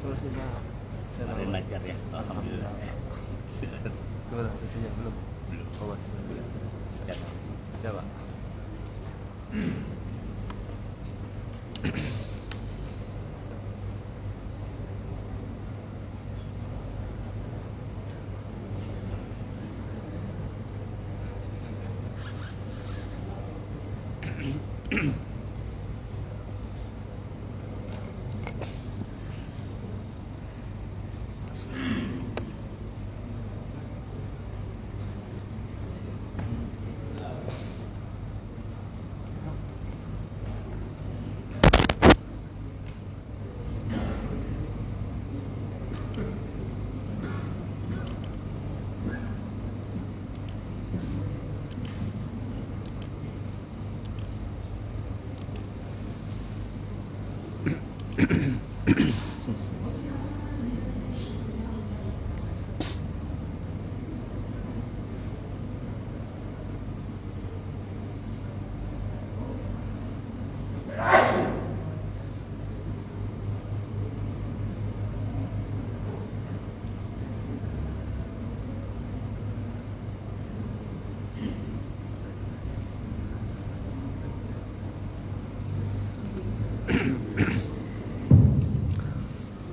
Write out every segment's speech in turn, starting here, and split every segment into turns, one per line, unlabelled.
masalah kita
kemarin lancar ya, alhamdulillah.
gimana cucunya belum
Belum.
oh masih
Siap.
siapa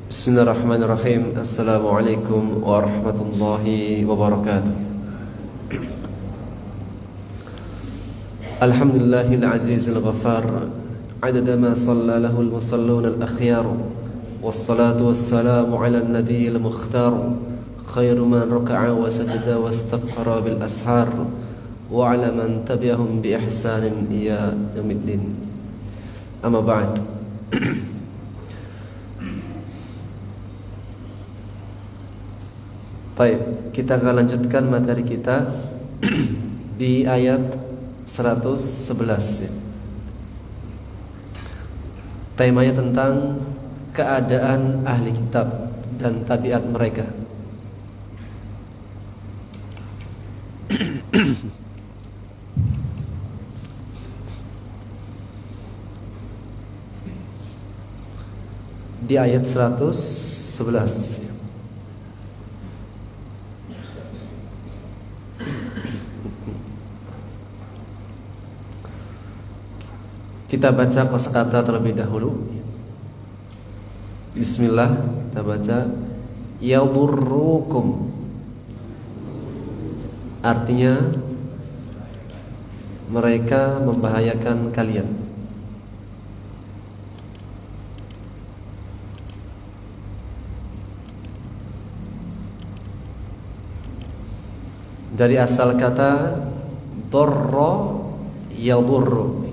Bismillahirrahmanirrahim. Assalamualaikum warahmatullahi wabarakatuh. Alhamdulillahil azizil ghaffar, adada ma shalla lahul musallun al-akhyar, wassalatu wassalamu ala an-nabiyil mukhtar, khairu man raka'a wa sajada wa astaghfara bil ashar, wa ala man tabi'ahum bi ihsanin ila yaumiddin. Amma ba'd. Baik, kita akan lanjutkan materi kita di ayat 111. Temanya tentang keadaan ahli kitab dan tabiat mereka. Di ayat 111. Kita baca kosakata terlebih dahulu. Bismillah, kita baca yadurrukum. Artinya mereka membahayakan kalian. Dari asal kata darra yadurru,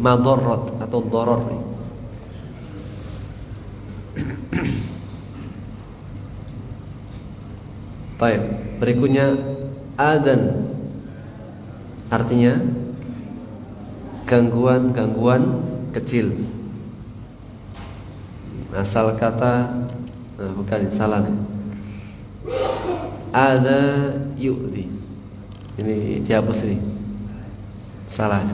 madarrat atau darar. Baik, berikutnya adan, artinya gangguan kecil. Asal kata bukan, salah nih. Ada yu'di, ini dihapus ini, salah.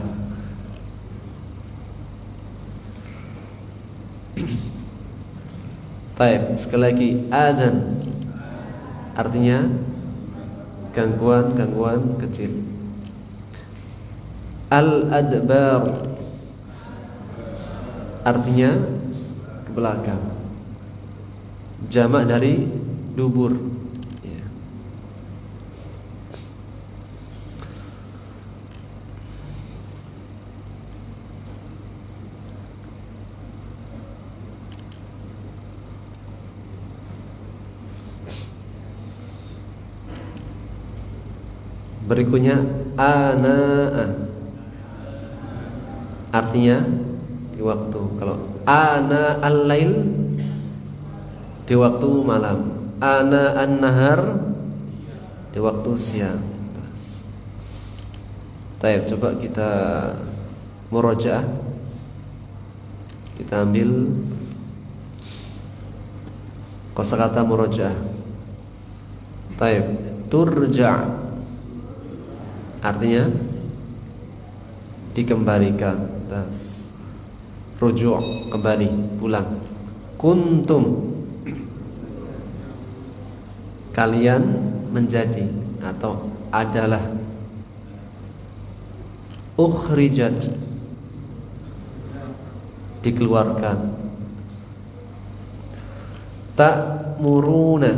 Baik, sekali lagi adan, artinya gangguan kecil. Al-adbar, artinya ke belakang. Jamak dari dubur, ya. Berikutnya anaa, artinya di waktu. Kalau ana al-lail, di waktu malam. Ana an-nahar, di waktu siang. Baik, coba kita murajaah. Kita ambil kosakata murajaah. Baik, turja' artinya dikembalikan. Tas rujuk, kembali, pulang. kuntum, kalian menjadi atau adalah. Ukhrijat, dikeluarkan. Ta'muruna,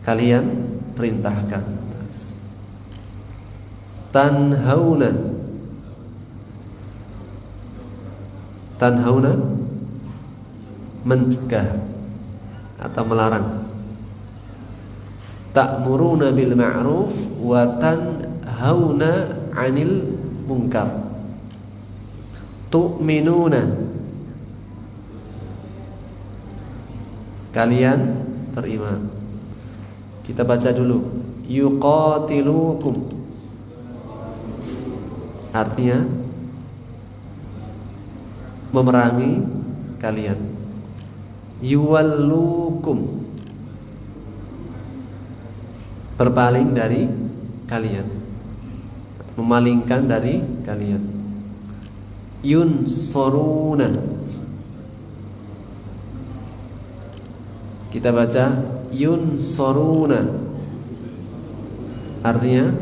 kalian perintahkan. Tanhauna, tanhauna mencegah atau melarang. Ta'muruna bil ma'ruf wa tanhauna 'anil munkar. Tu'minuna, kalian beriman. Kita baca dulu. Yuqatilukum, artinya memerangi kalian. Yuwallukum, berpaling dari kalian, memalingkan dari kalian. Yunsuruna, kita baca yunsuruna, artinya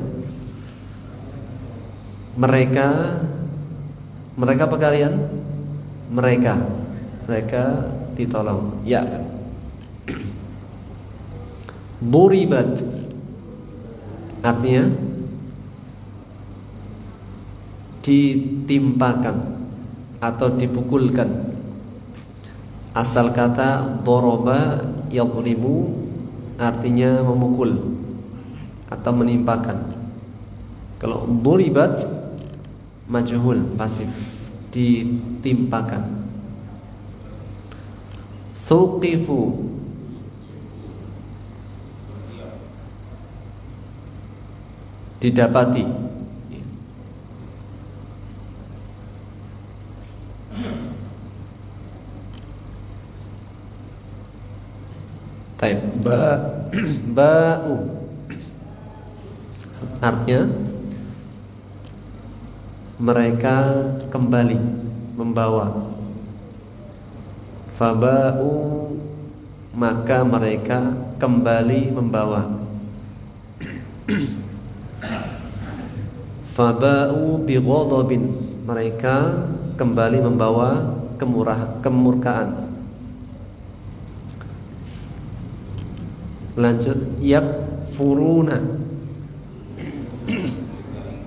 mereka apa kalian? Mereka ditolong. Ya. Duribat, artinya ditimpakan atau dipukulkan. Asal kata doroba yadribu artinya memukul atau menimpakan. Kalau duribat majhul, pasif, ditimpakan. Thuqifu, didapati. Taib. Ba'u, artinya mereka kembali membawa. Faba'u, maka mereka kembali membawa. Faba'u bighadabin, mereka kembali membawa kemurkaan. Lanjut. Yakfuruna,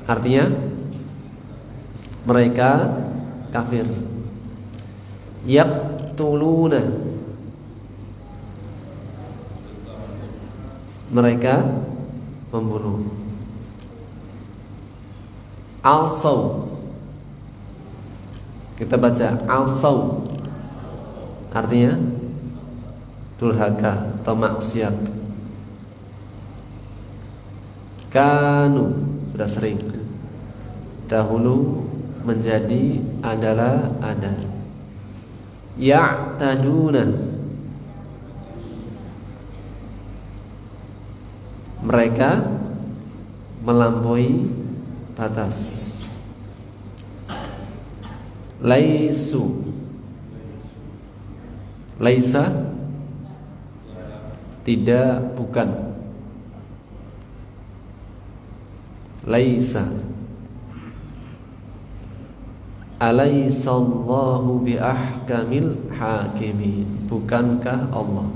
artinya mereka kafir. Yaqtuluna, mereka membunuh. Asaw, kita baca asaw, artinya durhaka atau maksiat. Kanu, sudah sering. Dahulu, menjadi, adalah, ada. Ya'taduna, mereka melampaui batas. Laisu, laisa tidak, bukan. Laisa. Alaisallahu biahkamil hakimin, bukankah Allah?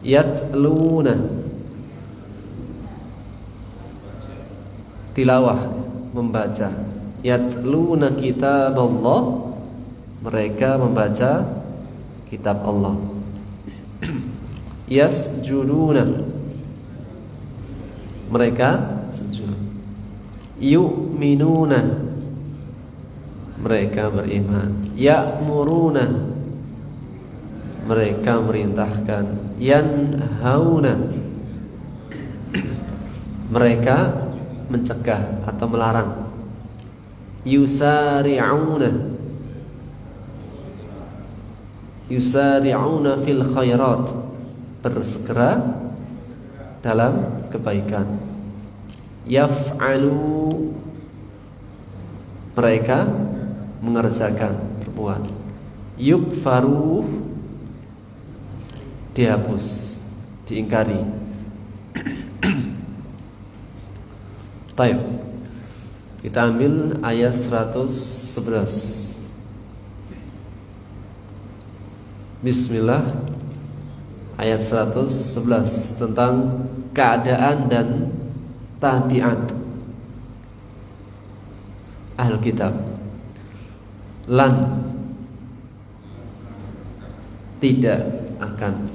Yatluna, tilawah, membaca. Yatluna kitab Allah, mereka membaca kitab Allah. Yasjuduna, mereka sujud. Yu'minuna, mereka beriman. Ya'muruna, mereka merintahkan. Yanhauna, mereka mencegah atau melarang. Yusari'una, yusari'una fil khairat, bersegera dalam kebaikan. Yaf'alu, mereka mengerjakan perempuan. Yukfaru, dihapus, diingkari. Taib. Kita ambil ayat 111. Bismillah. Ayat 111 tentang keadaan dan tabiat Ahlul Kitab. Lan, tidak akan,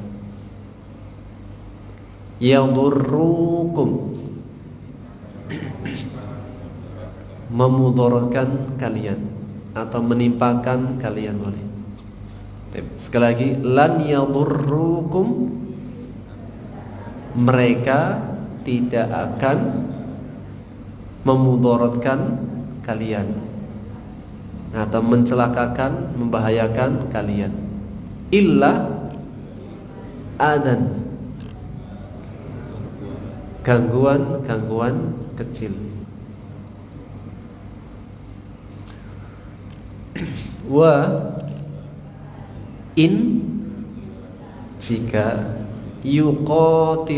yadurrukum, memudaratkan kalian atau menimpakan kalian boleh. Sekali lagi, lan yadurrukum, mereka tidak akan memudaratkan kalian atau mencelakakan, membahayakan kalian, illa adan, gangguan kecil. Wa in, jika, yuqatilukum,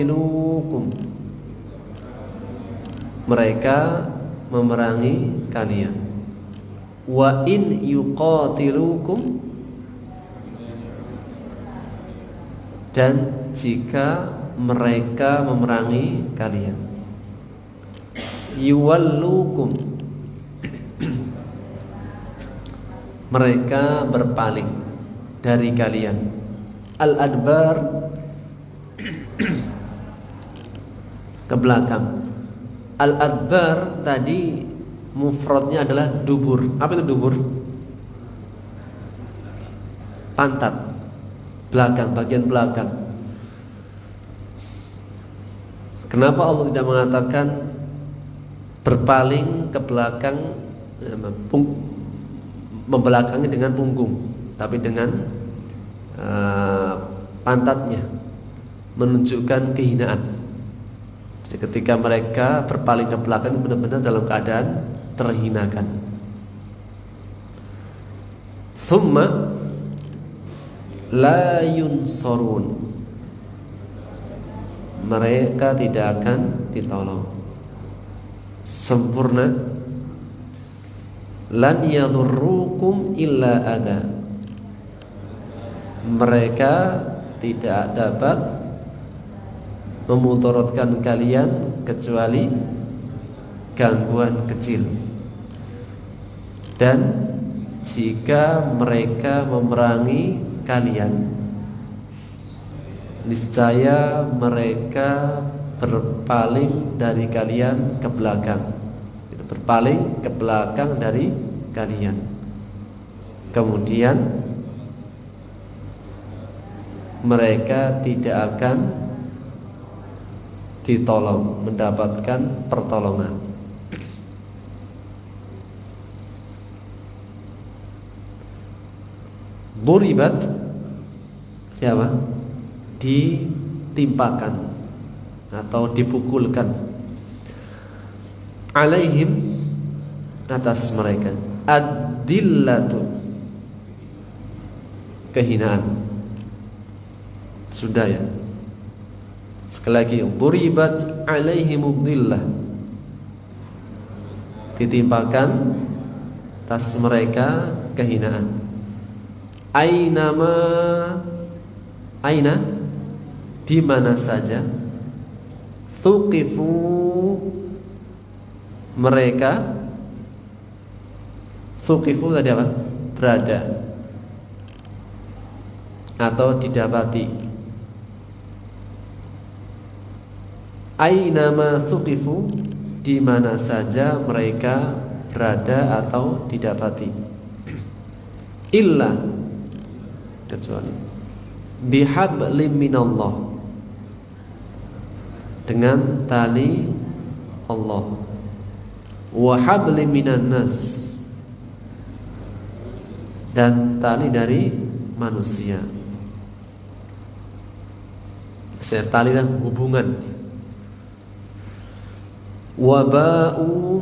mereka memerangi kalian. Wa in yuqatilukum, dan jika mereka memerangi kalian. Yuwallukum, mereka berpaling dari kalian. Al-adbar, ke belakang. Al-adbar tadi mufradnya adalah dubur. Apa itu dubur? Pantat, belakang, bagian belakang. Kenapa Allah tidak mengatakan berpaling ke belakang, membelakangi dengan punggung, tapi dengan pantatnya, menunjukkan kehinaan. Jadi ketika mereka berpaling ke belakang, benar-benar dalam keadaan terhinakan. Thumma la yunsarun, mereka tidak akan ditolong. Sempurna. Lan yadurrukum illa ada, mereka tidak dapat memudaratkan kalian kecuali gangguan kecil. Dan jika mereka memerangi kalian, niscaya mereka berpaling dari kalian ke belakang. Itu berpaling ke belakang dari kalian. Kemudian mereka tidak akan ditolong, mendapatkan pertolongan. Duribat, siapa? Ditimpakan atau dipukulkan. Alaihim, atas mereka. Ad-dillatu, kehinaan. Sudah ya. Sekali lagi, duribat alaihimud-dillah, ditimpakan atas mereka kehinaan. Ainama, aina, di mana saja. Thuqifu, mereka. Thuqifu tadi apa? Berada atau didapati. Ainama thuqifu, di mana saja mereka berada atau didapati. Illa, kecuali, bihablim minallah, dengan tali Allah, wa hablim minan nas, dan tali dari manusia. Tali dan hubungan. Waba'u,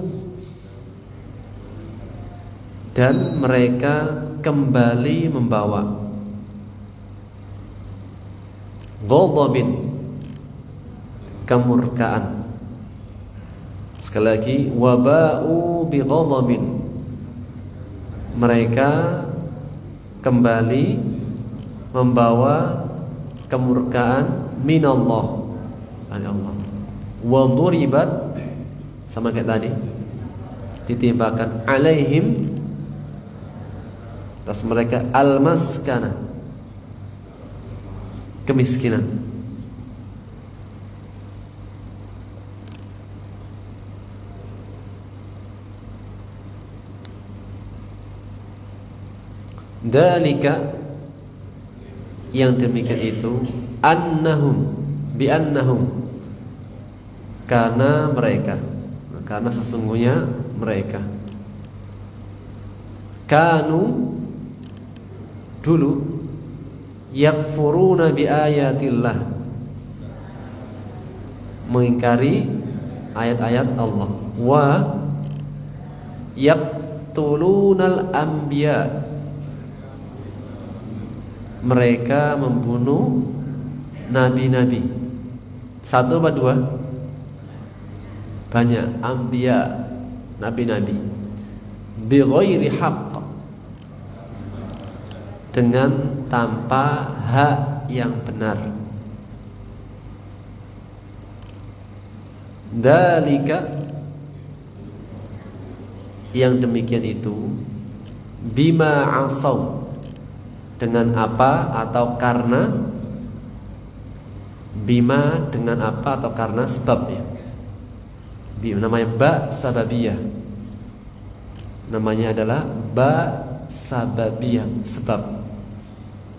dan mereka kembali membawa ghadabin, kemurkaan. Sekali lagi, waba'u bi ghadabin, mereka kembali membawa kemurkaan minallah, dari Allah. Wa duribat, sama kayak tadi, ditimpakan alaihim, atas mereka al-maskana, kemiskinan. Dalika, yang demikian itu, annahum, bi annahum, karena mereka, karena sesungguhnya mereka, kanu, dulu, yakfuruna bi ayatillah, mengingkari ayat-ayat Allah, wa yaqtulunal anbiya, mereka membunuh nabi-nabi. Satu apa dua? Banyak. Anbiya, nabi-nabi. Bi ghairi haqq, dengan tanpa hak yang benar. Dalika, yang demikian itu, bima asaw, dengan apa atau karena, bima dengan apa atau karena sebabnya. Bima namanya ba sababiyah, namanya adalah ba sababiyah, sebab.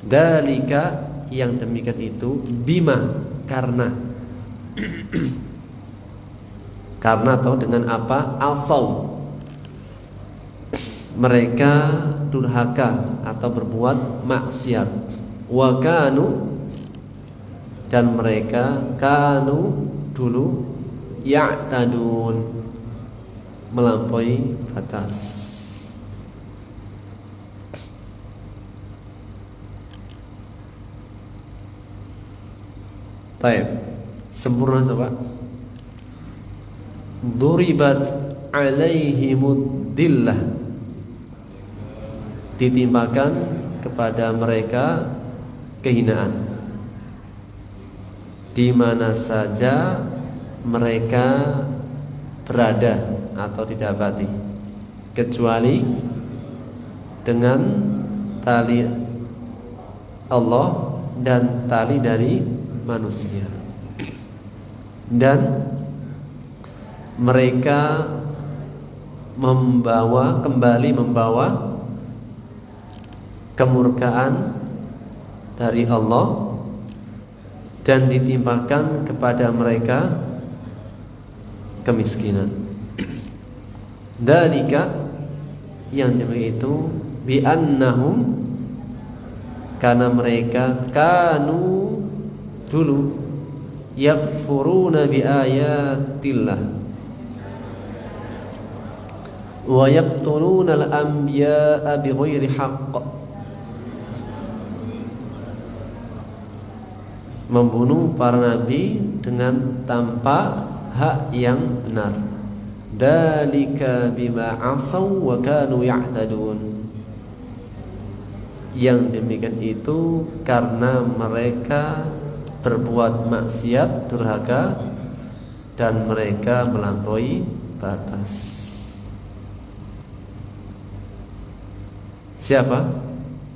Dalika, yang demikian itu, bima, karena karena atau dengan apa, asaw, mereka durhaka atau berbuat maksiat, wa kanu, dan mereka kanu, dulu, ya'tadun, melampaui batas. Baik, sempurna coba. Duribat alaihimud dillah, ditimpakan kepada mereka kehinaan di mana saja mereka berada atau didapati, kecuali dengan tali Allah dan tali dari manusia. Dan mereka kembali membawa kemurkaan dari Allah dan ditimpakan kepada mereka kemiskinan. Dalika, yang demikian itu, bi annahum, karena mereka kanu, dulu, yakfuruna bi ayatillah wa yaqtuluna al-anbiya'a bi ghairi haqq, membunuh para nabi dengan tanpa hak yang benar. Dalika bima asaw wa kanu ya'tadun, yang demikian itu karena mereka berbuat maksiat, durhaka, dan mereka melampaui batas. Siapa?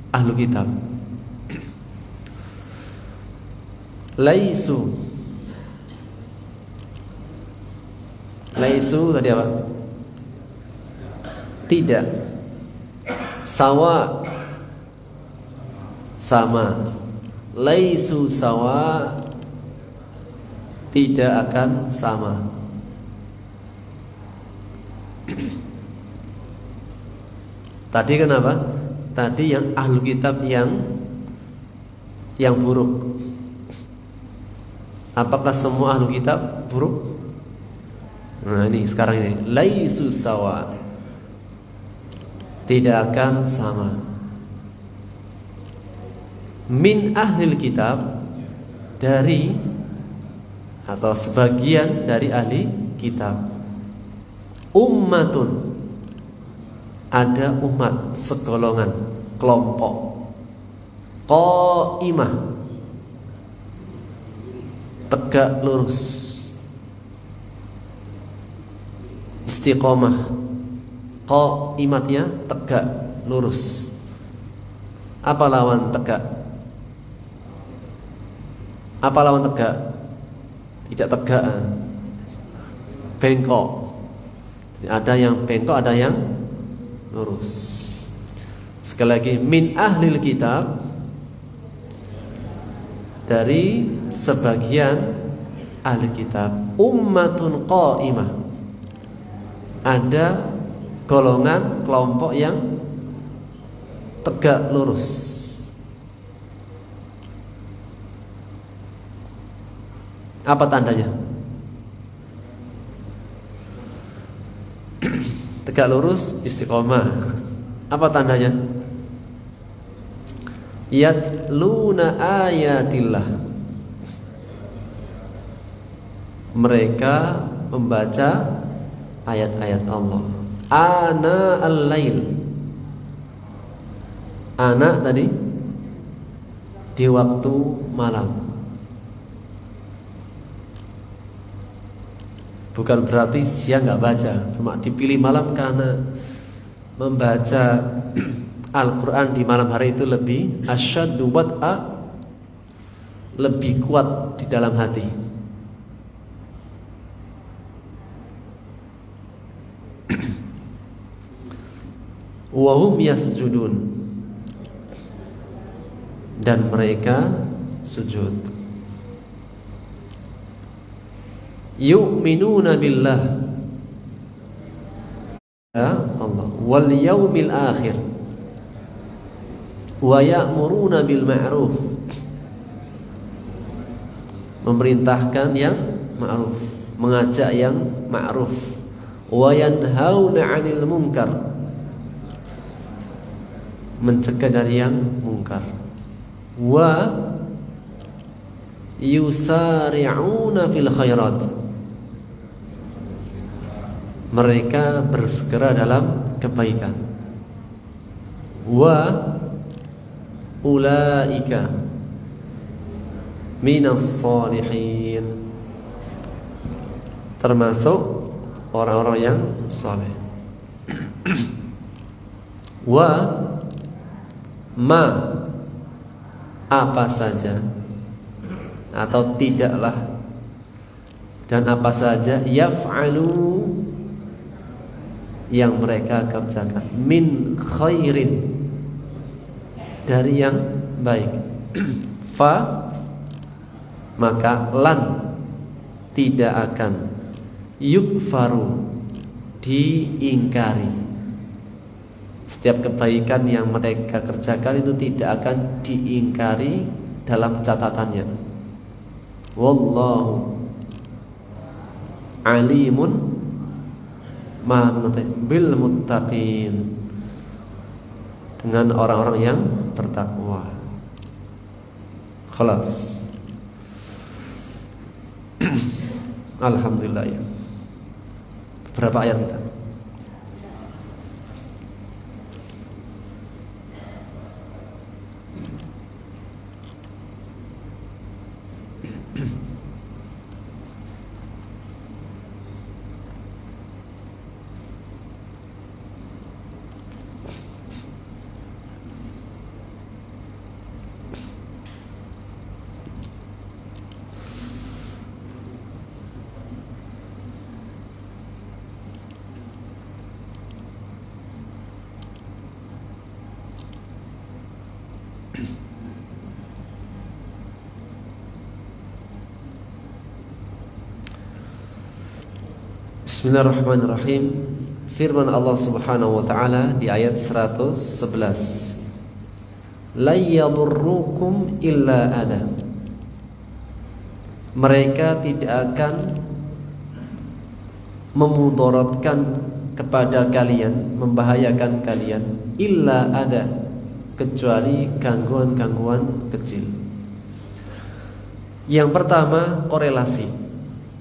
Ahlu kitab. Laisu tadi apa? Tidak. Sawa, sama. Laisu sawa, tidak akan sama. Tadi kenapa? Tadi yang ahlu kitab yang buruk. Apakah semua ahlu kitab buruk? Nah ini sekarang ini, laisu sawa, tidak akan sama. Min ahlil kitab, dari atau sebagian dari ahli kitab. Ummatun, ada umat, segolongan, kelompok. Qaimah, tegak lurus. Istiqomah, qaimatnya tegak lurus. Apa lawan tegak? Apa lawan tegak? Tidak tegak, bengkok. Ada yang bengkok, ada yang lurus. Sekali lagi, min ahlil kitab, dari sebagian ahli kitab. Ummatun qaimah, ada golongan, kelompok yang tegak lurus. Apa tandanya? Tegak lurus, istiqomah. Apa tandanya? Yatluna ayatillah, mereka membaca ayat-ayat Allah. Ana al-lail, ana tadi di waktu malam. Bukan berarti siang nggak baca, cuma dipilih malam karena membaca Al-Quran di malam hari itu lebih asyaddu wat'a, lebih kuat di dalam hati. Wa hum yasjudun, dan mereka sujud. Yu'minuna billah, Allah, wal yaumil akhir, wa ya'muruna bil ma'ruf, memerintahkan yang ma'ruf, mengajak yang ma'ruf, wa yanhauna 'anil munkar, mencegah dari yang mungkar, wa yusari'una fil khairat, mereka bersegera dalam kebaikan, wa ulaika minas salihin, termasuk orang-orang yang saleh. Wa ma, apa saja atau tidaklah, dan apa saja, yaf'alu, yang mereka kerjakan, min khairin, dari yang baik, fa, maka lan, tidak akan, yukfaru, diingkari. Setiap kebaikan yang mereka kerjakan itu tidak akan diingkari dalam catatannya. Wallahu alimun bil muttaqin, dengan orang-orang yang bertakwa. Khalas. Alhamdulillah ya. Berapa ayat kita? Bismillahirrahmanirrahim. Firman Allah Subhanahu wa taala di ayat 111. La yadurrukum illa adha. Mereka tidak akan memudaratkan kepada kalian, membahayakan kalian, illa ada, kecuali gangguan-gangguan kecil. Yang pertama, korelasi.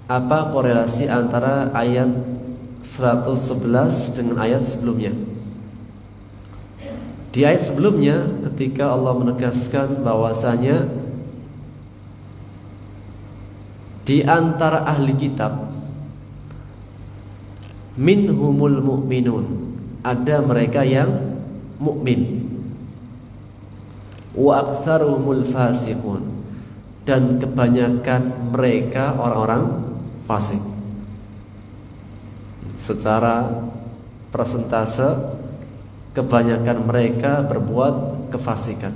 Apa korelasi antara ayat 111 dengan ayat sebelumnya? Di ayat sebelumnya ketika Allah menegaskan bahwasanya di antara ahli kitab minhumul mu'minun, ada mereka yang mukmin, wa aktsaruhumul fasiqun, dan kebanyakan mereka orang-orang fasik. Secara persentase kebanyakan mereka berbuat kefasikan.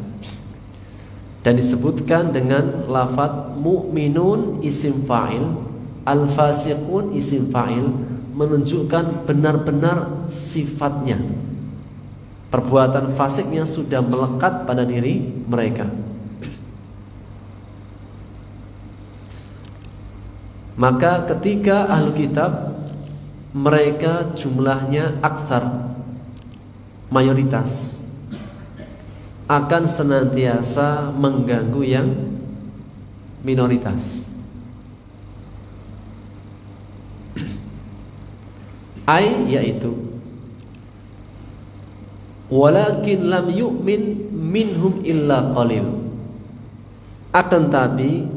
Dan disebutkan dengan lafadz mu'minun isim fa'il, al-fasiqun isim fa'il, menunjukkan benar-benar sifatnya. Perbuatan fasiknya sudah melekat pada diri mereka. Maka ketika ahlu kitab, mereka jumlahnya aktsar, mayoritas, akan senantiasa mengganggu yang minoritas. Yaitu walakin lam yu'min minhum illa qalil, akan tapi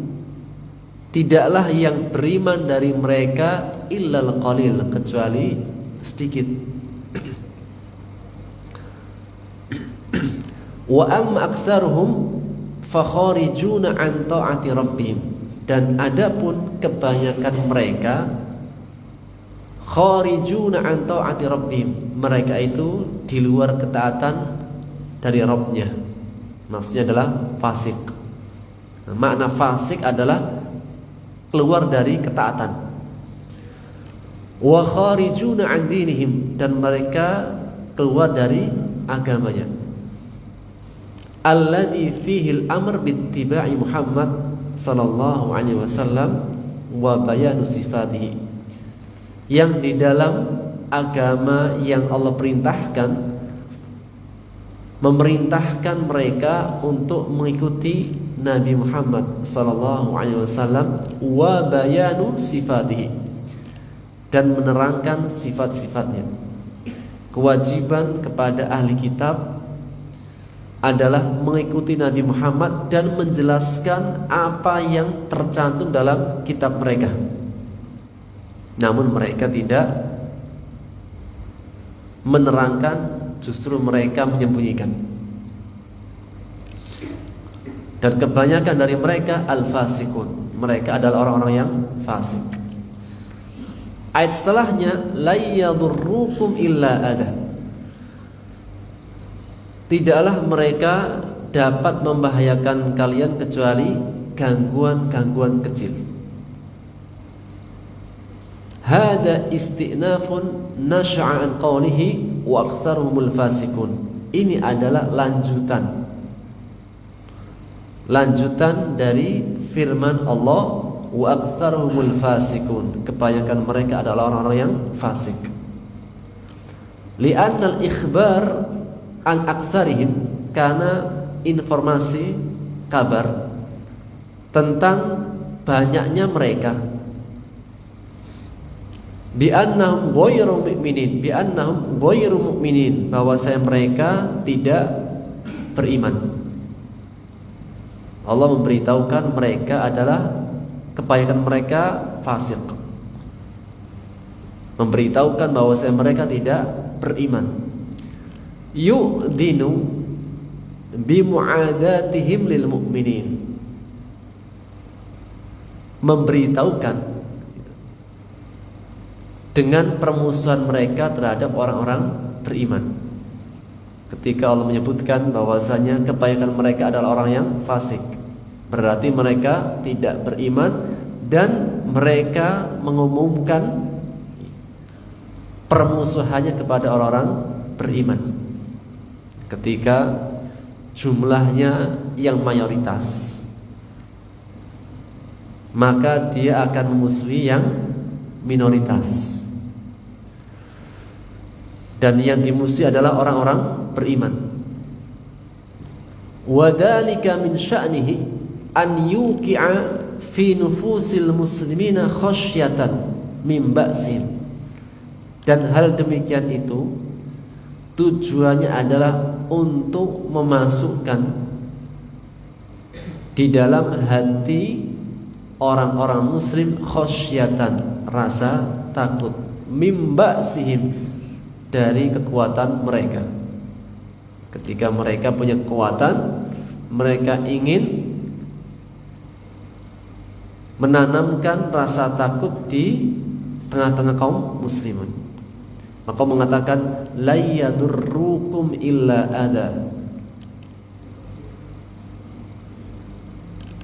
tidaklah yang beriman dari mereka illal qalil, kecuali sedikit. Wa amma aktsaruhum fa kharijuna an ta'ati rabbihim, dan adapun kebanyakan mereka kharijuna an ta'ati rabbihim, mereka itu di luar ketaatan dari Rabbnya. Maksudnya adalah fasik. Makna fasik adalah keluar dari ketaatan. Wa kharijuna an dinihim, dan mereka keluar dari agamanya. Alladzi fihi al-amr bittiba'i Muhammad sallallahu alaihi wasallam wa bayanu sifatihi, yang di dalam agama yang Allah memerintahkan mereka untuk mengikuti Nabi Muhammad sallallahu alaihi wasallam, wa bayanu sifatihi, dan menerangkan sifat-sifatnya. Kewajiban kepada ahli kitab adalah mengikuti Nabi Muhammad dan menjelaskan apa yang tercantum dalam kitab mereka. Namun mereka tidak menerangkan, justru mereka menyembunyikan. Dan kebanyakan dari mereka al-fasikun, mereka adalah orang-orang yang fasik. Ayat setelahnya, la yadurrukum illa adha, tidaklah mereka dapat membahayakan kalian kecuali gangguan-gangguan kecil. Hada istinafun nasha'a an qawlihi wa aktsaruhumul fasikun. Ini adalah lanjutan dari firman Allah, wa aktsaruhumul fasikun, kebanyakan mereka adalah orang-orang yang fasik. Li'anna al-ikhbar an aktsarihim, karena informasi kabar tentang banyaknya mereka, bi annahum ghairu mu'minin, bahwasanya mereka tidak beriman. Allah memberitahukan mereka adalah, kebanyakan mereka fasik, memberitahukan bahwasanya mereka tidak beriman. Yu'dinu bimu'adatihim lil mu'minin, memberitahukan dengan permusuhan mereka terhadap orang-orang beriman. Ketika Allah menyebutkan bahwasanya kebanyakan mereka adalah orang yang fasik, berarti mereka tidak beriman, dan mereka mengumumkan permusuhannya kepada orang-orang beriman. Ketika jumlahnya yang mayoritas, maka dia akan memusuhi yang minoritas. dan yang dimusuhi adalah orang-orang beriman. Wa dzalika min sya'nihi an yuqi'a fi nufusil muslimina khasyatan min ba'sihim. Dan hal demikian itu tujuannya adalah untuk memasukkan di dalam hati orang-orang muslim khasyatan, rasa takut, min ba'sihim, dari kekuatan mereka. Ketika mereka punya kekuatan, mereka ingin menanamkan rasa takut di tengah-tengah kaum muslimin. Maka mengatakan la yadurrukum illa ada.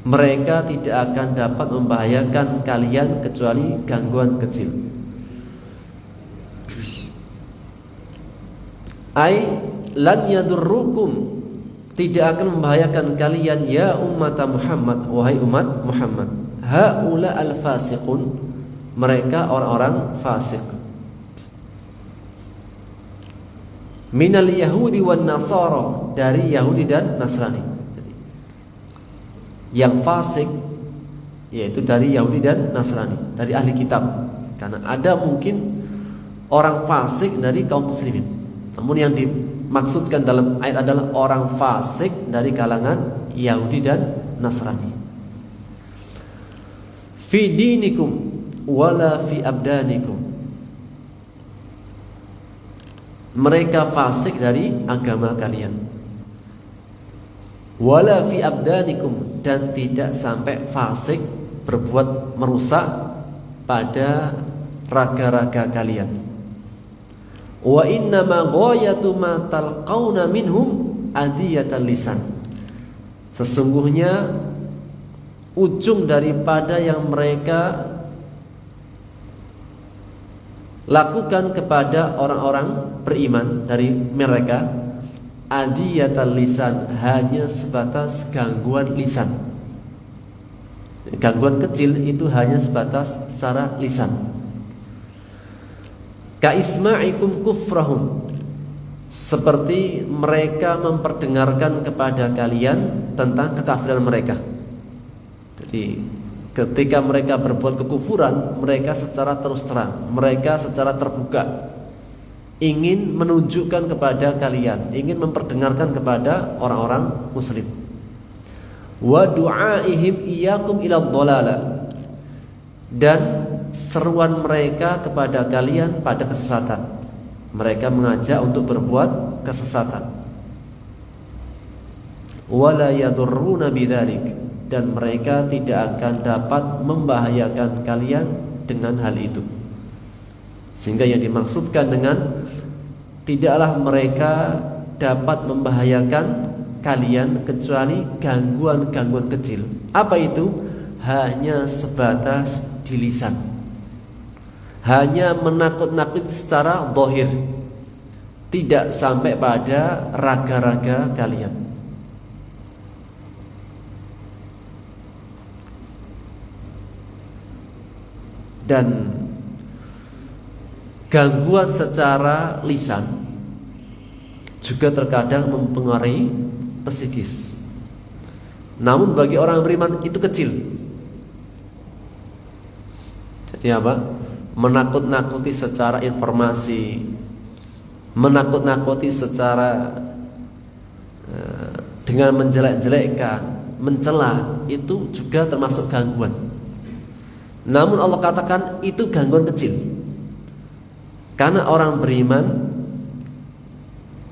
Mereka tidak akan dapat membahayakan kalian kecuali gangguan kecil. Ai lan yadurrukum, tidak akan membahayakan kalian ya umat Muhammad, wahai umat Muhammad. Haula al-fasiqun, mereka orang-orang fasik. Minal Yahudi wan Nasara, dari Yahudi dan Nasrani. Yang fasik yaitu dari Yahudi dan Nasrani, dari ahli kitab. Karena ada mungkin orang fasik dari kaum muslimin, namun yang dimaksudkan dalam ayat adalah orang fasik dari kalangan Yahudi dan Nasrani. Fi dinikum wala fi abdanikum, mereka fasik dari agama kalian. Wala fi abdanikum, dan tidak sampai fasik berbuat merusak pada raga-raga kalian. Wa inna ma ghayatu ma talqauna minhum adiyatal lisan, sesungguhnya ujung daripada yang mereka lakukan kepada orang-orang beriman dari mereka, adiyatal lisan, hanya sebatas gangguan lisan. Gangguan kecil itu hanya sebatas secara lisan. Ka isma'ikum kufrahum, seperti mereka memperdengarkan kepada kalian tentang kekafiran mereka. Jadi ketika mereka berbuat kekufuran, mereka secara terus terang, mereka secara terbuka ingin menunjukkan kepada kalian, ingin memperdengarkan kepada orang-orang muslim. Wa du'aihim iyyakum ila dhalala, dan seruan mereka kepada kalian pada kesesatan. Mereka mengajak untuk berbuat kesesatan. Wala yadurruna bidzalik, dan mereka tidak akan dapat membahayakan kalian dengan hal itu. Sehingga yang dimaksudkan dengan tidaklah mereka dapat membahayakan kalian kecuali gangguan-gangguan kecil. Apa itu? Hanya sebatas di lisan, hanya menakut-nakuti secara zahir, tidak sampai pada raga-raga kalian. Dan gangguan secara lisan juga terkadang mempengaruhi psikis. Namun bagi orang beriman itu kecil. Jadi apa? Menakut-nakuti secara informasi, menakut-nakuti secara dengan menjelek-jelekkan, mencela, itu juga termasuk gangguan. Namun Allah katakan itu gangguan kecil. Karena orang beriman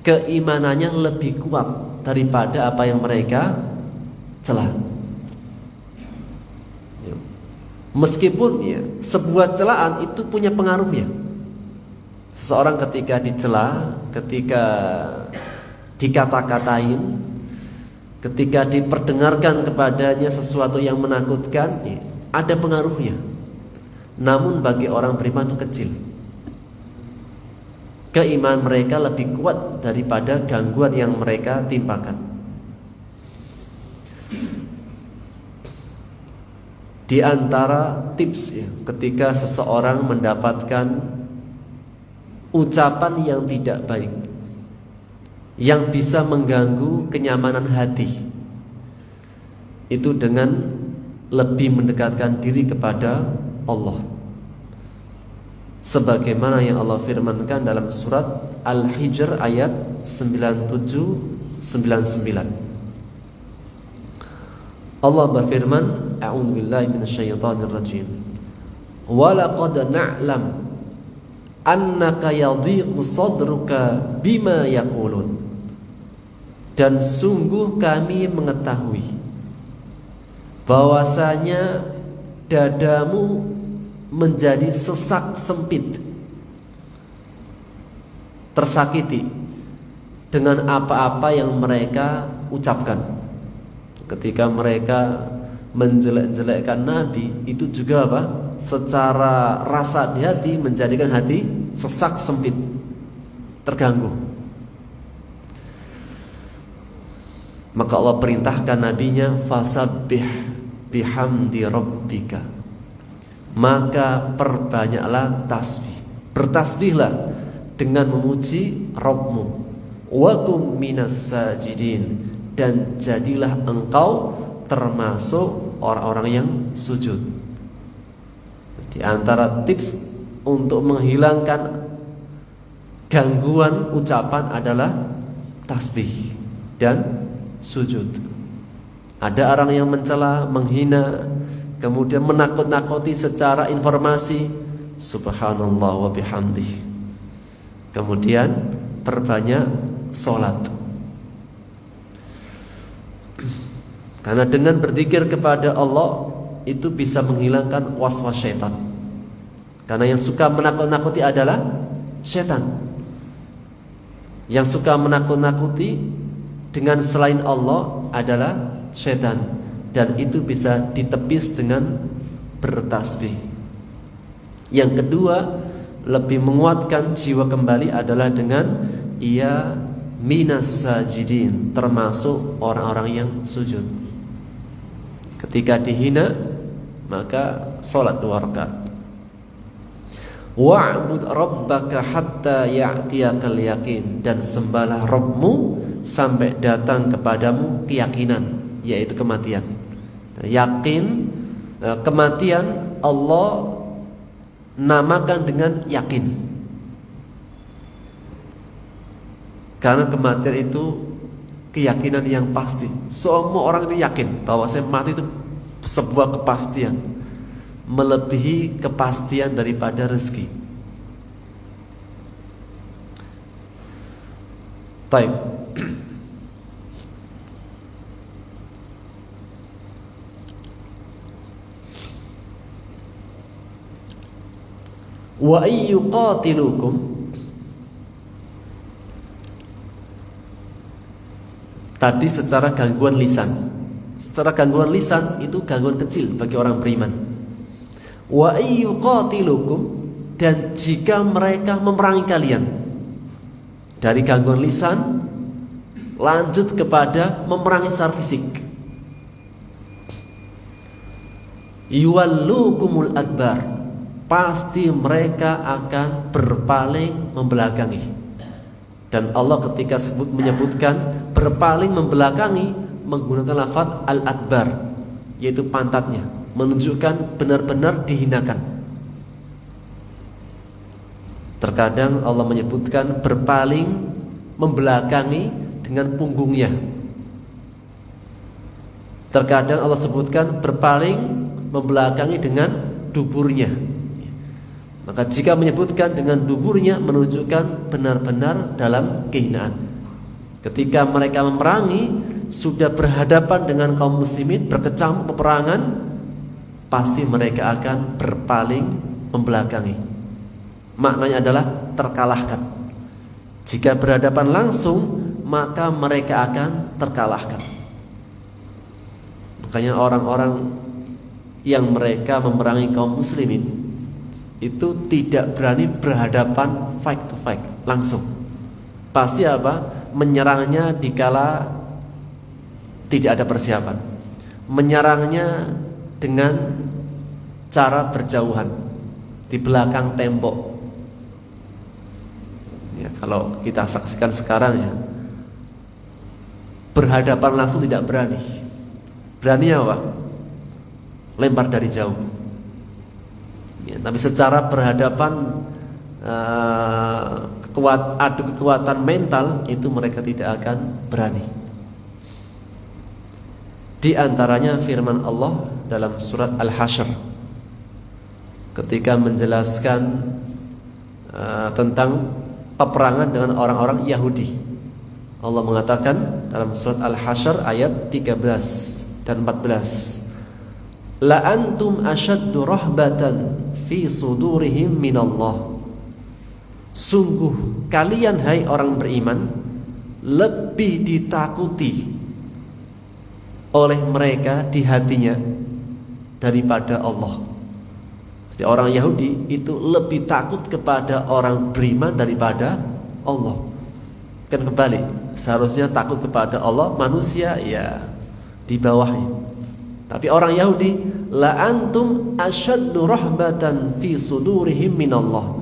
keimanannya lebih kuat daripada apa yang mereka cela. Meskipun ya, sebuah celaan itu punya pengaruhnya. Seseorang ketika dicela, ketika dikata-katain, ketika diperdengarkan kepadanya sesuatu yang menakutkan, ya, ada pengaruhnya. Namun bagi orang beriman itu kecil. Keimanan mereka lebih kuat daripada gangguan yang mereka timpakan. Di antara tips ya, ketika seseorang mendapatkan ucapan yang tidak baik, yang bisa mengganggu kenyamanan hati, itu dengan lebih mendekatkan diri kepada Allah. Sebagaimana yang Allah firmankan dalam surat Al-Hijr ayat 97-99. Allah berfirman, A'udzubillahi minasyaitonirrajim. Wa laqad na'lam annaka yadhiqu sadruka bima yaqulun. Dan sungguh kami mengetahui bahwasanya dadamu menjadi sesak sempit, tersakiti dengan apa-apa yang mereka ucapkan. Ketika mereka menjelek-jelekkan Nabi, itu juga apa? Secara rasa di hati menjadikan hati sesak sempit, terganggu. Maka Allah perintahkan nabinya, fasabbih bihamdi rabbika, maka perbanyaklah tasbih, bertasbihlah dengan memuji Rabbmu, wa kum minas sajidin, dan jadilah engkau termasuk orang-orang yang sujud. Di antara tips untuk menghilangkan gangguan ucapan adalah tasbih dan sujud. Ada orang yang mencela, menghina, kemudian menakut-nakuti secara informasi, subhanallah wa bihamdih. Kemudian perbanyak sholat. Karena dengan berzikir kepada Allah itu bisa menghilangkan waswas syaitan. Karena yang suka menakut-nakuti adalah syaitan. Yang suka menakut-nakuti dengan selain Allah adalah syaitan. Dan itu bisa ditepis dengan bertasbih. Yang kedua, lebih menguatkan jiwa kembali adalah dengan ia minas sajidin, termasuk orang-orang yang sujud. Ketika dihina, maka salat 2 rakaat. Wa'bud rabbaka hatta ya'tiyakal yaqin, dan sembahlah Rabbmu sampai datang kepadamu keyakinan, yaitu kematian. Yakin, kematian Allah namakan dengan yakin. Karena kematian itu keyakinan yang pasti. Semua orang itu yakin bahwa saya mati itu sebuah kepastian, melebihi kepastian daripada rezeki. Taib. Wa ayyuqatilukum, tadi secara gangguan lisan. Secara gangguan lisan itu gangguan kecil bagi orang beriman. Wa ayyuqatilukum, dan jika mereka memerangi kalian. Dari gangguan lisan lanjut kepada memerangi secara fisik. Yuwallukumul adbar, pasti mereka akan berpaling membelakangi. Dan Allah ketika menyebutkan berpaling membelakangi menggunakan lafaz al-adbar, yaitu pantatnya, menunjukkan benar-benar dihinakan. Terkadang Allah menyebutkan berpaling membelakangi dengan punggungnya. Terkadang Allah sebutkan berpaling membelakangi dengan duburnya. Maka jika menyebutkan dengan duburnya menunjukkan benar-benar dalam kehinaan. Ketika mereka memerangi, sudah berhadapan dengan kaum muslimin, berkecamuk peperangan, pasti mereka akan berpaling membelakangi. Maknanya adalah terkalahkan. Jika berhadapan langsung, maka mereka akan terkalahkan. Makanya orang-orang yang mereka memerangi kaum muslimin itu tidak berani berhadapan fight to fight langsung. Pasti apa? Menyerangnya dikala tidak ada persiapan. Menyerangnya dengan cara berjauhan, di belakang tembok. Ya, kalau kita saksikan sekarang ya, berhadapan langsung tidak berani. Berani apa? Lempar dari jauh. Ya, tapi secara berhadapan adu kekuatan mental itu mereka tidak akan berani. Di antaranya firman Allah dalam surat Al-Hasyr ketika menjelaskan tentang peperangan dengan orang-orang Yahudi. Allah mengatakan dalam surat Al-Hasyr ayat 13 dan 14, la antum ashaddu rahbatan fi sudurihim minallah. Sungguh kalian hai orang beriman lebih ditakuti oleh mereka di hatinya daripada Allah. Jadi orang Yahudi itu lebih takut kepada orang beriman daripada Allah. Kan kebalik, seharusnya takut kepada Allah, manusia ya di bawahnya. Tapi orang Yahudi, la antum asyaddu rahbatan fi sudurihim minallah.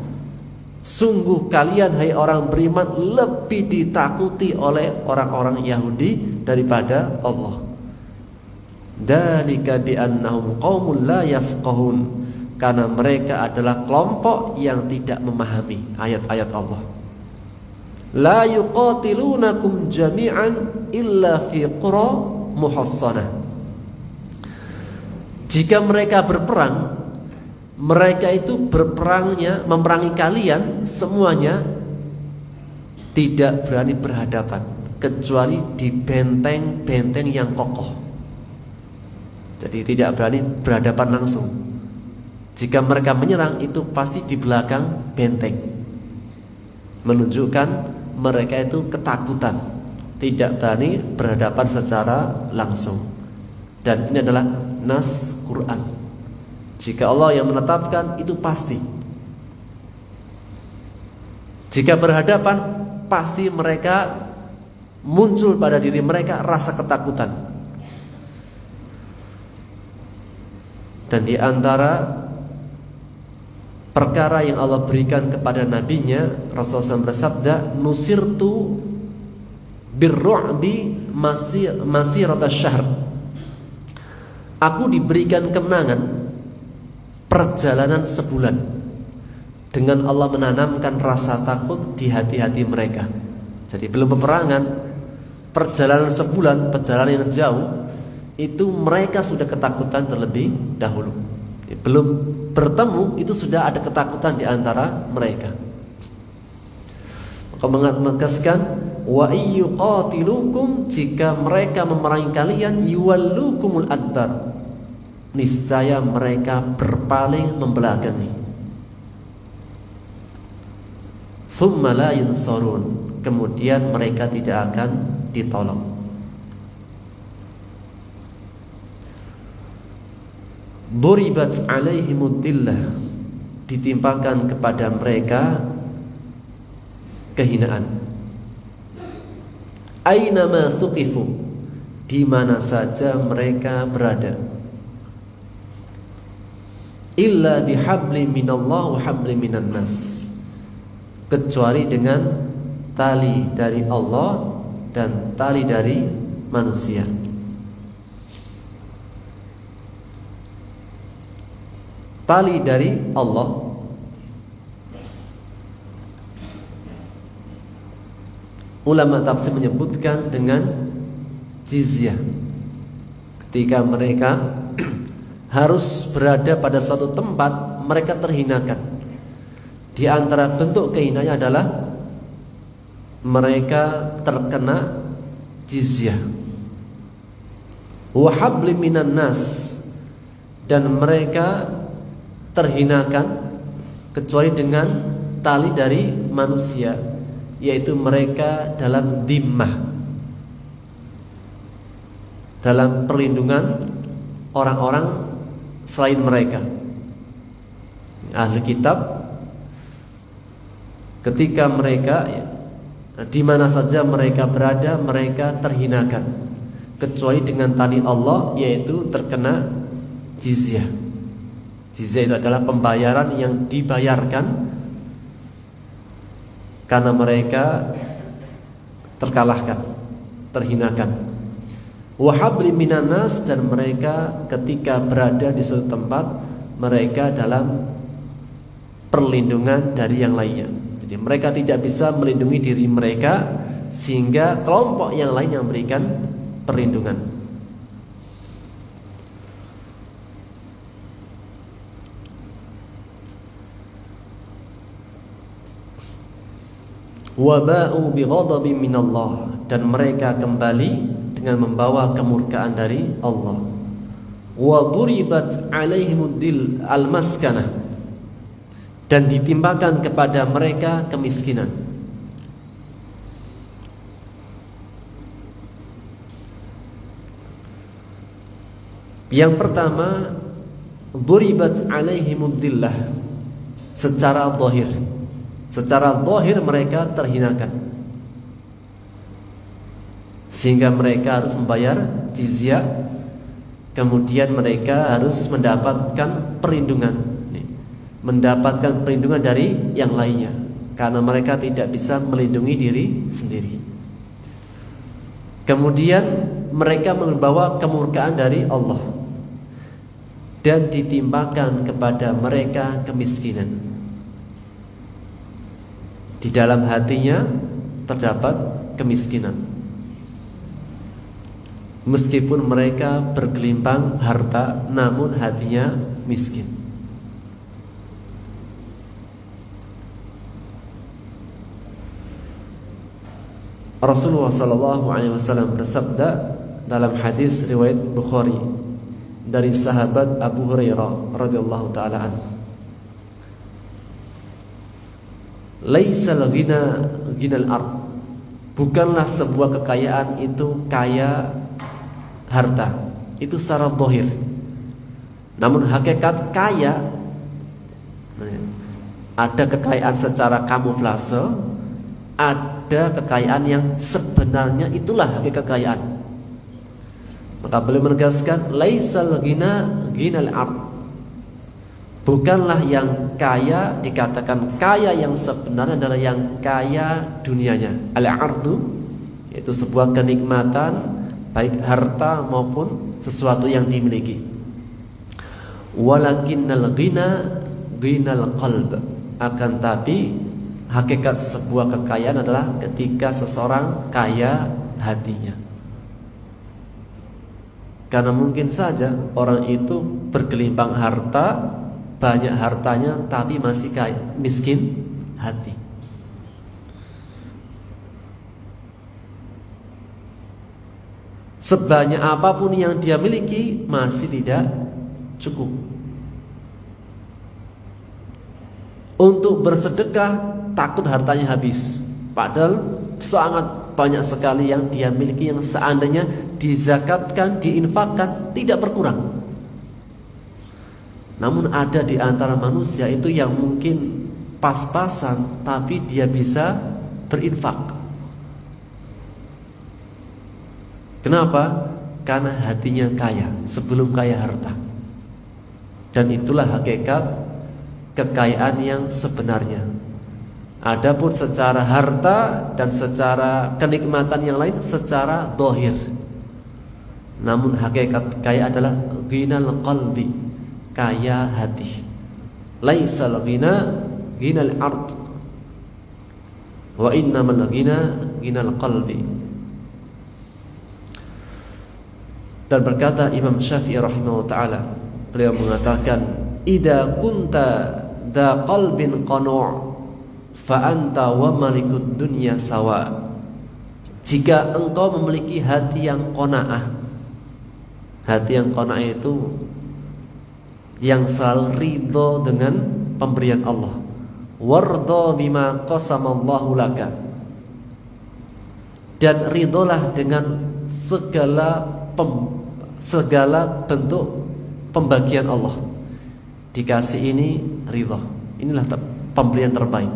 Sungguh kalian hai orang beriman lebih ditakuti oleh orang-orang Yahudi daripada Allah. Dzalika bi annahum qaumun la yafqahun. Karena mereka adalah kelompok yang tidak memahami ayat-ayat Allah. La yuqatilunakum jami'an illa fi qura muhassanah. Jika mereka berperang, mereka itu berperangnya memerangi kalian semuanya tidak berani berhadapan kecuali di benteng-benteng yang kokoh. Jadi tidak berani berhadapan langsung. Jika mereka menyerang itu pasti di belakang benteng, menunjukkan mereka itu ketakutan, tidak berani berhadapan secara langsung. Dan ini adalah nas Quran. Jika Allah yang menetapkan itu pasti. Jika berhadapan pasti mereka muncul pada diri mereka rasa ketakutan. Dan di antara perkara yang Allah berikan kepada nabinya, Rasulullah SAW bersabda, nusirtu birru'bi masirata syahr. Aku diberikan kemenangan perjalanan sebulan dengan Allah menanamkan rasa takut di hati-hati mereka. Jadi belum peperangan, perjalanan sebulan, perjalanan yang jauh, itu mereka sudah ketakutan terlebih dahulu. Belum bertemu itu sudah ada ketakutan di antara mereka. Maka mengataskan wa iyyuqatilukum, jika mereka memerangi kalian, yuwallukumul adbar, niscaya mereka berpaling membelakangi. Tsumma la yunsarun, kemudian mereka tidak akan ditolong. Duribat alaihimud dillah, ditimpakan kepada mereka kehinaan. Ainama thuqifu, di mana saja mereka berada. Illa bihabli minallah wa habli minan nas, kecuali dengan tali dari Allah dan tali dari manusia. Tali dari Allah, ulama tafsir menyebutkan dengan jizyah. Ketika mereka harus berada pada suatu tempat, mereka terhinakan. Di antara bentuk kehinanya adalah mereka terkena jizyah. Wa habli minan nas, dan mereka terhinakan kecuali dengan tali dari manusia, yaitu mereka dalam dhimmah, dalam perlindungan orang-orang selain mereka. Ahli kitab, ketika mereka di mana saja mereka berada, mereka terhinakan kecuali dengan tali Allah, yaitu terkena jizyah. Jizyah itu adalah pembayaran yang dibayarkan karena mereka terkalahkan, terhinakan. Wa habli minan nas, dan mereka ketika berada di suatu tempat mereka dalam perlindungan dari yang lainnya. Jadi mereka tidak bisa melindungi diri mereka sehingga kelompok yang lain yang memberikan perlindungan. Waba'u bighadabin minallah, dan mereka kembali dengan membawa kemurkaan dari Allah. Wa duribat alaihimud-dil al-maskanah, dan ditimpakan kepada mereka kemiskinan. Yang pertama, duribat alaihimud-dillah, secara zahir. Secara zahir mereka terhinakan, sehingga mereka harus membayar jizyah. Kemudian mereka harus mendapatkan perlindungan, mendapatkan perlindungan dari yang lainnya, karena mereka tidak bisa melindungi diri sendiri. Kemudian mereka membawa kemurkaan dari Allah, dan ditimpakan kepada mereka kemiskinan. Di dalam hatinya terdapat kemiskinan, meskipun mereka bergelimpang harta, namun hatinya miskin. Rasulullah SAW bersabda dalam hadis riwayat Bukhari dari sahabat Abu Hurairah radhiyallahu taala anhu, laisal ghina ghinal ard, bukanlah sebuah kekayaan itu kaya harta, itu secara zahir. Namun hakikat kaya, ada kekayaan secara kamuflase, ada kekayaan yang sebenarnya itulah hakikat kekayaan. Maka beliau menegaskan laisal ghina ghinal ard, bukanlah yang kaya dikatakan kaya yang sebenarnya adalah yang kaya dunianya. Al-ardu, yaitu sebuah kenikmatan, baik harta maupun sesuatu yang dimiliki. Walakinnal ghina ghinal qalb, akan tapi hakikat sebuah kekayaan adalah ketika seseorang kaya hatinya. Karena mungkin saja orang itu bergelimpang harta, banyak hartanya, tapi masih kaya, miskin hati. Sebanyak apapun yang dia miliki masih tidak cukup. Untuk bersedekah takut hartanya habis, padahal sangat banyak sekali yang dia miliki yang seandainya dizakatkan, diinfakkan tidak berkurang. Namun ada di antara manusia itu yang mungkin pas-pasan, tapi dia bisa berinfak. Kenapa? Karena hatinya kaya sebelum kaya harta. Dan itulah hakikat kekayaan yang sebenarnya. Adapun secara harta dan secara kenikmatan yang lain secara zahir. Namun hakikat kaya adalah ghinal qalbi, kaya hati. Laisal ghina ghinal ard, wa innamal ghina ghinal qalbi. Dan berkata Imam Syafi'i rahimahullah ta'ala, beliau mengatakan, idza kunta dha qalbin qanu' fa anta wa malikud dunya sawa. Jika engkau memiliki hati yang qanaah, hati yang qanaah itu yang selalu ridho dengan pemberian Allah, wardo bima qasamallahu laka, dan ridholah dengan segala bentuk pembagian Allah. Dikasih ini ridho, inilah pemberian terbaik.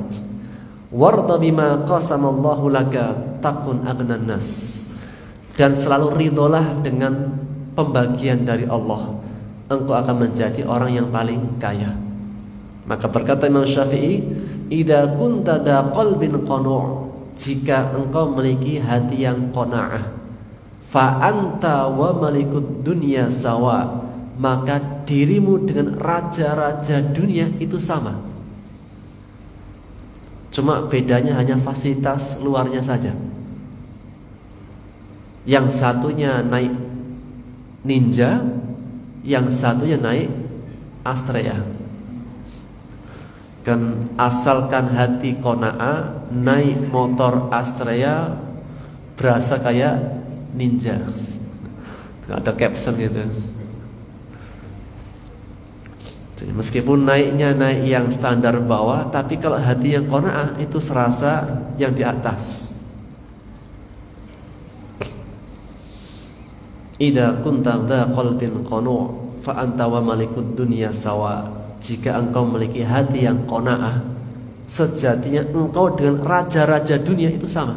Wardo bima qasamallahu laka takun agnan nas, dan selalu ridholah dengan pembagian dari Allah, engkau akan menjadi orang yang paling kaya. Maka berkata Imam Syafi'i, idza kunta da qalbin qanu', jika engkau memiliki hati yang qanaah, fa anta wa malikud dunya sawa, maka dirimu dengan raja-raja dunia itu sama. Cuma bedanya hanya fasilitas luarnya saja. Yang satunya naik Ninja, yang satunya naik Astrea. Kan asalkan hati qanaah, naik motor Astrea berasa kayak Ninja. Gak ada caption gitu. Jadi meskipun naiknya naik yang standar bawah, tapi kalau hati yang qanaah itu serasa yang di atas. Idza kunta dha qalbin qanu' fa anta wa malikud dunya sawa. Jika engkau memiliki hati yang qanaah, sejatinya engkau dengan raja-raja dunia itu sama.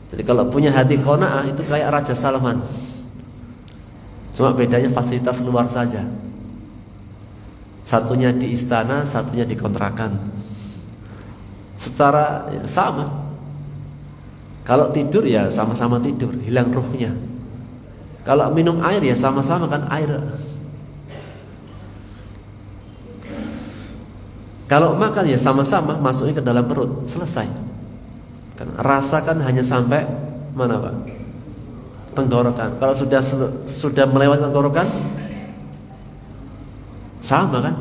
Jadi kalau punya hati qanaah itu kayak Raja Salman. Cuma bedanya fasilitas luar saja. Satunya di istana, satunya di kontrakan. Secara ya, sama. Kalau tidur ya sama-sama tidur, hilang ruhnya. Kalau minum air ya sama-sama kan air. Kalau makan ya sama-sama masuknya ke dalam perut, selesai. Kan rasakan hanya sampai mana Pak? Tenggorokan. Kalau sudah melewati tenggorokan, sama kan?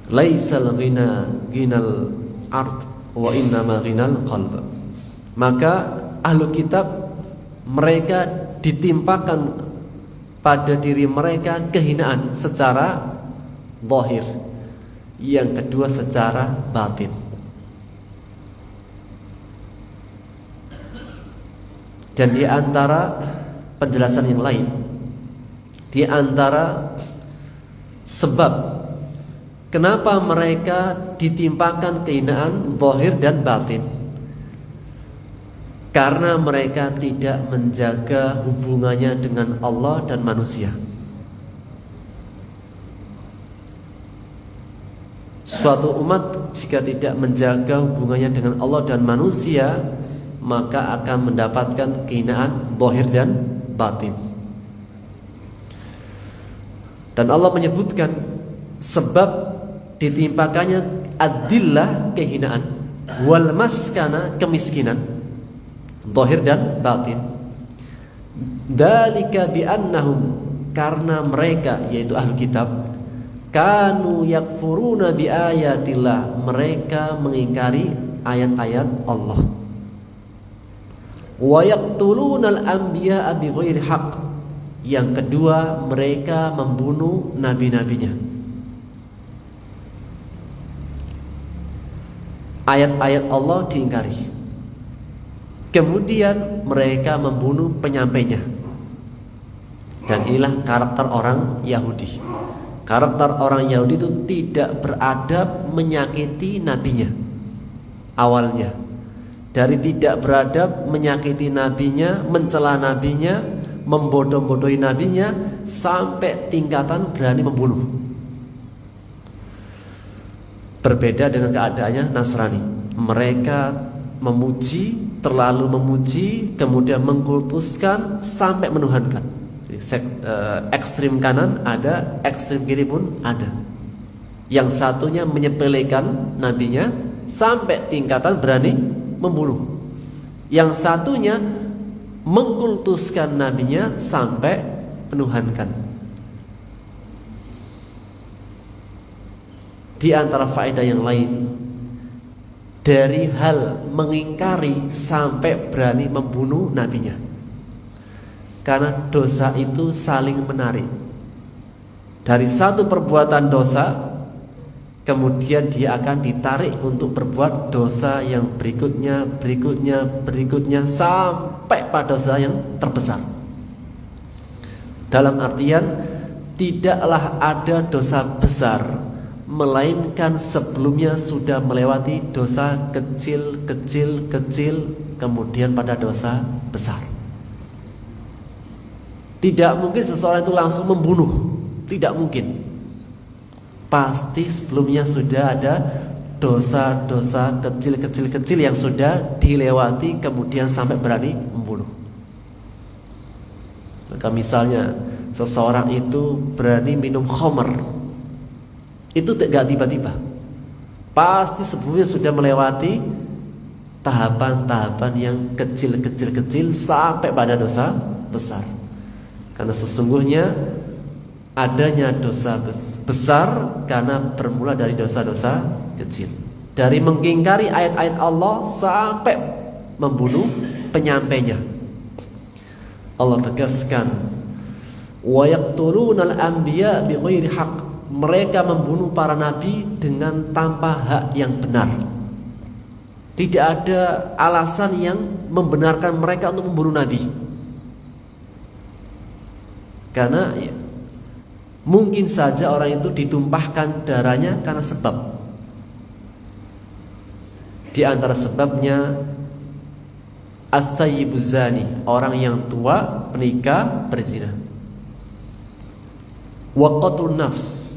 Laisal ghina ghinal ard wa innama ghinal qalb. Maka ahlu kitab mereka ditimpakan pada diri mereka kehinaan secara zahir, yang kedua secara batin. Dan di antara penjelasan yang lain, di antara sebab kenapa mereka ditimpakan kehinaan zahir dan batin, karena mereka tidak menjaga hubungannya dengan Allah dan manusia. Suatu umat jika tidak menjaga hubungannya dengan Allah dan manusia, maka akan mendapatkan kehinaan zahir dan batin. Dan Allah menyebutkan sebab ditimpakannya adillah kehinaan, wal maskana kemiskinan, zahir dan batin. Dzalika bi'annahum, karena mereka yaitu ahli kitab kanu yakfuruna biayatillah, mereka mengingkari ayat-ayat Allah. Wa yaqtulunal anbiya'a bighairi haqq, yang kedua mereka membunuh nabi-nabinya. Ayat-ayat Allah diingkari. Kemudian mereka membunuh penyampainya. Dan inilah karakter orang Yahudi. Karakter orang Yahudi itu tidak beradab menyakiti nabinya. Awalnya dari tidak beradab menyakiti nabinya, mencela nabinya, membodoh-bodohi nabinya, sampai tingkatan berani membunuh. Berbeda dengan keadaannya Nasrani. Mereka memuji, terlalu memuji, kemudian mengkultuskan sampai menuhankan. Ekstrim kanan ada, ekstrim kiri pun ada. Yang satunya menyepelekan nabinya sampai tingkatan berani membunuh. Yang satunya mengkultuskan nabinya sampai menuhankan. Di antara faedah yang lain, dari hal mengingkari sampai berani membunuh nabinya. Karena dosa itu saling menarik. Dari satu perbuatan dosa, kemudian dia akan ditarik untuk berbuat dosa yang berikutnya sampai pada dosa yang terbesar. Dalam artian, tidaklah ada dosa besar melainkan sebelumnya sudah melewati dosa kecil, kemudian pada dosa besar. Tidak mungkin seseorang itu langsung membunuh Tidak mungkin. Pasti sebelumnya sudah ada dosa-dosa kecil-kecil yang sudah dilewati, kemudian sampai berani membunuh. Maka misalnya seseorang itu berani minum khamr, itu tidak tiba-tiba. Pasti sebelumnya sudah melewati tahapan-tahapan yang kecil sampai pada dosa besar. Karena sesungguhnya adanya dosa besar karena bermula dari dosa-dosa kecil. Dari mengingkari ayat-ayat Allah sampai membunuh penyampainya. Allah tegaskan, wa yaqtulunal anbiya bighairi haqq. Mereka membunuh para nabi dengan tanpa hak yang benar. Tidak ada alasan yang membenarkan mereka untuk membunuh nabi. Karena mungkin saja orang itu ditumpahkan darahnya karena sebab. Di antara sebabnya At-Thayyibuz Zani, orang yang tua menikah berzina. Wa qatlun nafs,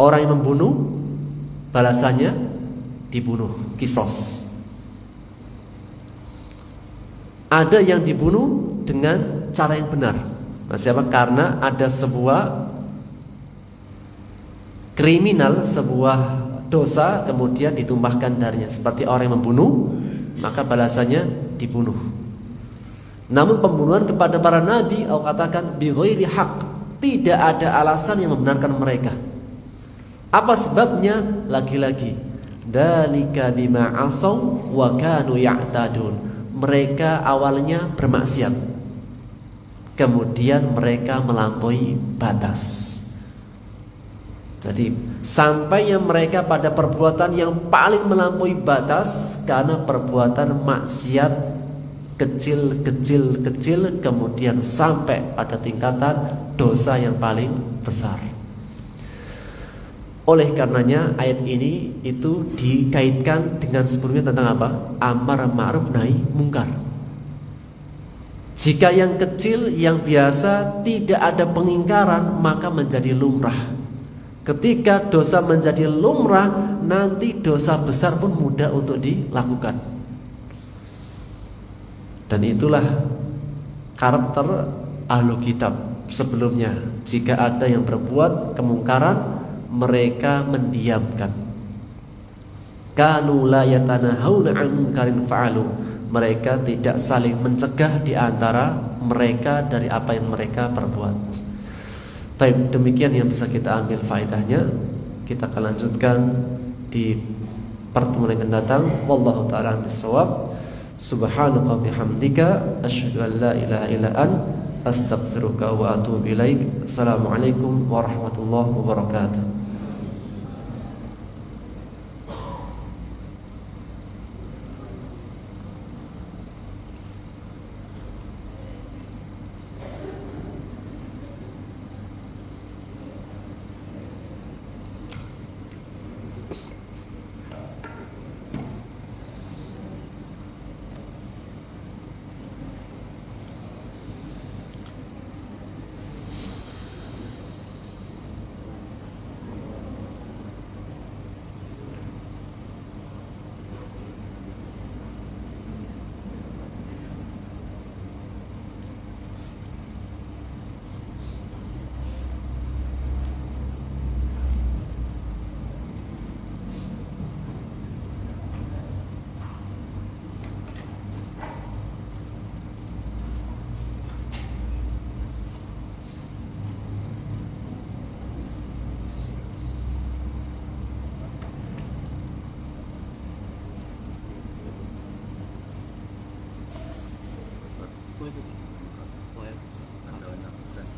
orang yang membunuh balasannya dibunuh, kisos. Ada yang dibunuh dengan cara yang benar. Siapa? Karena ada sebuah kriminal, sebuah dosa, kemudian ditumpahkan darahnya. Seperti orang yang membunuh, maka balasannya dibunuh. Namun pembunuhan kepada para nabi, Allah katakan bighairi haqq, tidak ada alasan yang membenarkan mereka. Apa sebabnya? Lagi-lagi, dzalika bima asaw wa kanu ya'tadun. Mereka awalnya bermaksiat, kemudian mereka melampaui batas. Jadi sampainya mereka pada perbuatan yang paling melampaui batas karena perbuatan maksiat kecil, kemudian sampai pada tingkatan dosa yang paling besar. Oleh karenanya ayat ini itu dikaitkan dengan sebelumnya tentang apa? Amar ma'ruf nahi mungkar. Jika yang kecil, yang biasa, tidak ada pengingkaran, maka menjadi lumrah. Ketika dosa menjadi lumrah, nanti dosa besar pun mudah untuk dilakukan. Dan itulah karakter ahlu kitab sebelumnya. Jika ada yang berbuat kemungkaran, mereka mendiamkan. Kanu la yatanahawna 'an munkarin fa'alu. Mereka tidak saling mencegah di antara mereka dari apa yang mereka perbuat. Baik, demikian yang bisa kita ambil faedahnya. Kita akan lanjutkan di pertemuan yang akan datang. Wallahu ta'ala bis-shawab. Subhanaka bihamdika asyhadu an la ilaha illa anta astaghfiruka wa atubu ilaik. Assalamualaikum warahmatullahi wabarakatuh.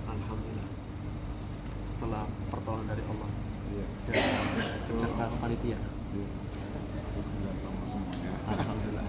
Alhamdulillah, setelah pertolongan dari Allah dan kecerdasan panitia,
sama semuanya.
alhamdulillah.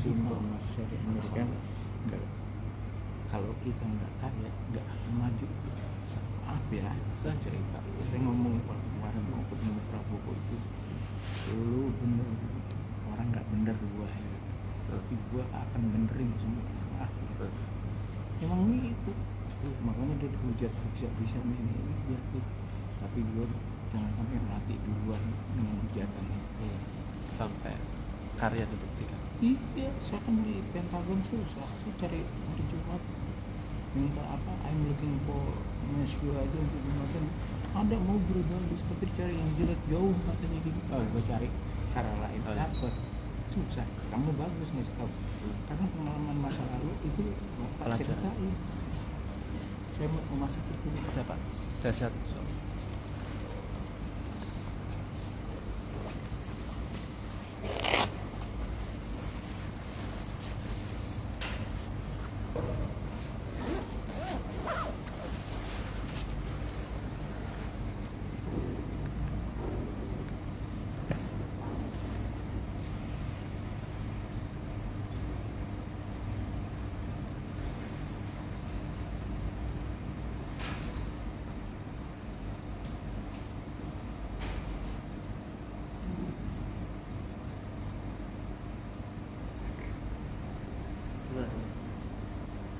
informasi dari Amerika nggak, kalau kita nggak kaya nggak akan maju. Maaf ya, saya cerita, saya ngomong waktu kemarin mau ketemu Prabowo itu, lu bener, orang nggak bener gua ya, tapi gua akan benerin semua. Maaf ya, emang gitu, makanya dia dihujat habis-habisan ini biar tuh, tapi gua jangan sampai mati duluan dengan hujatan itu.
Sampai karya dibuktikan.
Iya, saya kan di Pentagon susah, saya cari hari Jumat minta apa, I'm looking for Messi aja untuk dimakan, ada mau berbagus tapi cari yang jelek jauh katanya gitu. Gue cari cara lain, dapat susah. Kamu bagus ngasih tahu, karena pengalaman masa lalu itu bapak
Pelajaran.
ceritain. Saya mau masak itu
Siapa? Dahsyat.